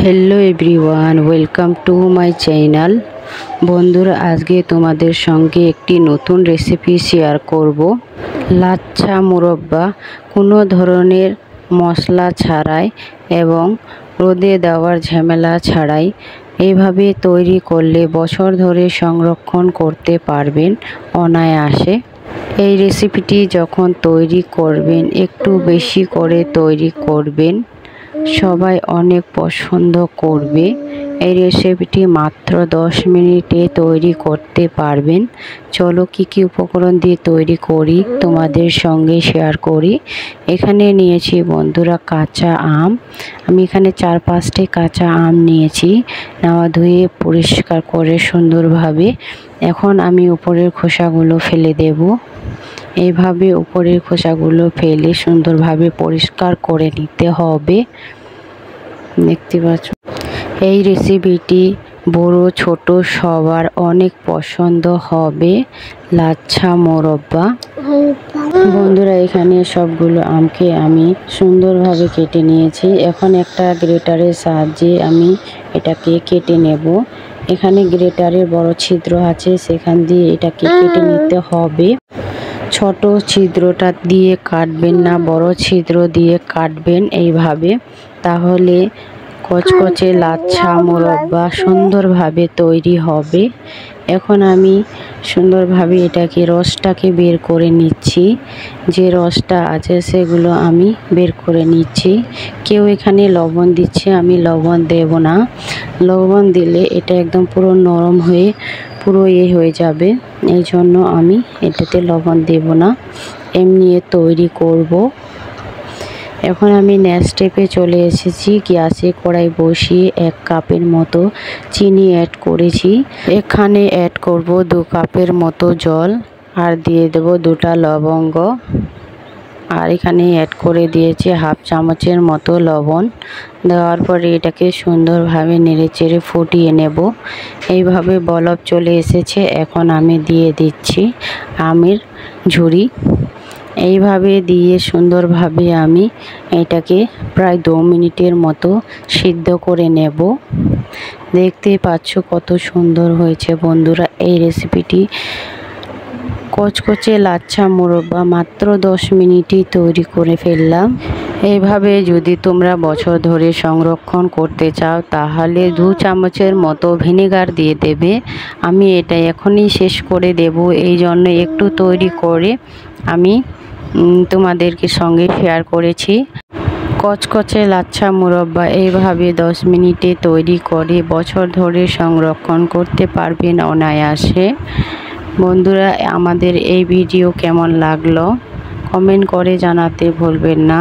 Hello everyone, welcome to my channel. বন্ধুরা, আজকে তোমাদের সঙ্গে একটি নতুন রেসিপি শেয়ার করব। লাচ্ছা মুরব্বা কোনো ধরনের মশলা ছাড়াই এবং রোদে দেওয়ার ঝামেলা ছাড়াই এইভাবে তৈরি করলে বছর ধরে সংরক্ষণ করতে পারবেন অনায়াসে। এই রেসিপিটি যখন তৈরি করবেন একটু বেশি করে তৈরি করবেন, সবাই অনেক পছন্দ করবে। এই রেসিপিটি মাত্র 10 মিনিটে তৈরি করতে পারবেন। চলো কি কি উপকরণ দিয়ে তৈরি করি তোমাদের সঙ্গে শেয়ার করি। এখানে নিয়েছি বন্ধুরা কাঁচা আম। আমি এখানে 4-5টি কাঁচা আম নিয়েছি, নেওয়া ধুয়ে পরিষ্কার করে সুন্দরভাবে। এখন আমি উপরের খোসাগুলো ফেলে দেব। এইভাবে উপরের খোসাগুলো ফেলে সুন্দরভাবে পরিষ্কার করে নিতে হবে। দেখতে পাচ্ছ, এই রেসিপিটি বড় ছোট সবার অনেক পছন্দ হবে। লাচ্ছা মোরব্বা। বন্ধুরা, এখানে সবগুলো আমকে আমি সুন্দরভাবে কেটে নিয়েছি। এখন একটা গ্রেটারের সাহায্যে আমি এটাকে কেটে নেব। এখানে গ্রেটারের বড় ছিদ্র আছে, সেখান দিয়ে এটাকে কেটে নিতে হবে। ছোট ছিদ্রটা দিয়ে কাটবেন না, বড় ছিদ্র দিয়ে কাটবেন এইভাবে, তাহলে কচকচে লাচ্ছা মোরব্বা সুন্দরভাবে তৈরি হবে। এখন আমি সুন্দরভাবে রসটাকে বের করে নিচ্ছি। যে রসটা আছে সেগুলো আমি বের করে নিচ্ছি। কেউ এখানে লবণ দিচ্ছে, আমি লবণ দেব না। লবণ দিলে এটা একদম পুরো নরম হয়ে পুরো হয়ে যাবে, এই জন্য আমি এটাতে লবণ দেব না, এমনি তৈরি করব। এখন আমি নেক্সট স্টেপে চলে এসেছি। গ্যাসে কড়াই বসিয়ে 1 কাপের মতো চিনি অ্যাড করেছি। এখানে অ্যাড করব 2 কাপের মতো জল, আর দিয়ে দেব 2টা লবঙ্গ, আর এখানে অ্যাড করে দিয়েছি 1/2 চামচের মতো লবণ। দেওয়ার পরে এটাকে সুন্দরভাবে নেড়েচেড়ে ফুটিয়ে নেব। এইভাবে বলক চলে এসেছে। এখন আমি দিয়ে দিচ্ছি আমের ঝুরি। এইভাবে দিয়ে সুন্দরভাবে আমি এটাকে প্রায় 2 মিনিটের মতো সিদ্ধ করে নেব। দেখতেই পাচ্ছ কত সুন্দর হয়েছে বন্ধুরা এই রেসিপিটি। কচকচে লাচ্ছা মোরব্বা মাত্র 10 মিনিটেই তৈরি করে ফেললাম। এইভাবে যদি তোমরা বছর ধরে সংরক্ষণ করতে চাও তাহলে 2 চামচের মতো ভিনেগার দিয়ে দেবে। আমি এটা এখনই শেষ করে দেব, এই জন্য একটু তৈরি করে আমি তোমাদেরকে সঙ্গে শেয়ার করেছি। কচকচে লাচ্ছা মুরব্বা এইভাবে 10 মিনিটে তৈরি করে বছর ধরে সংরক্ষণ করতে পারবেন অনায়াসে। বন্ধুরা, আমাদের এই ভিডিও কেমন লাগলো কমেন্ট করে জানাতে ভুলবেন না।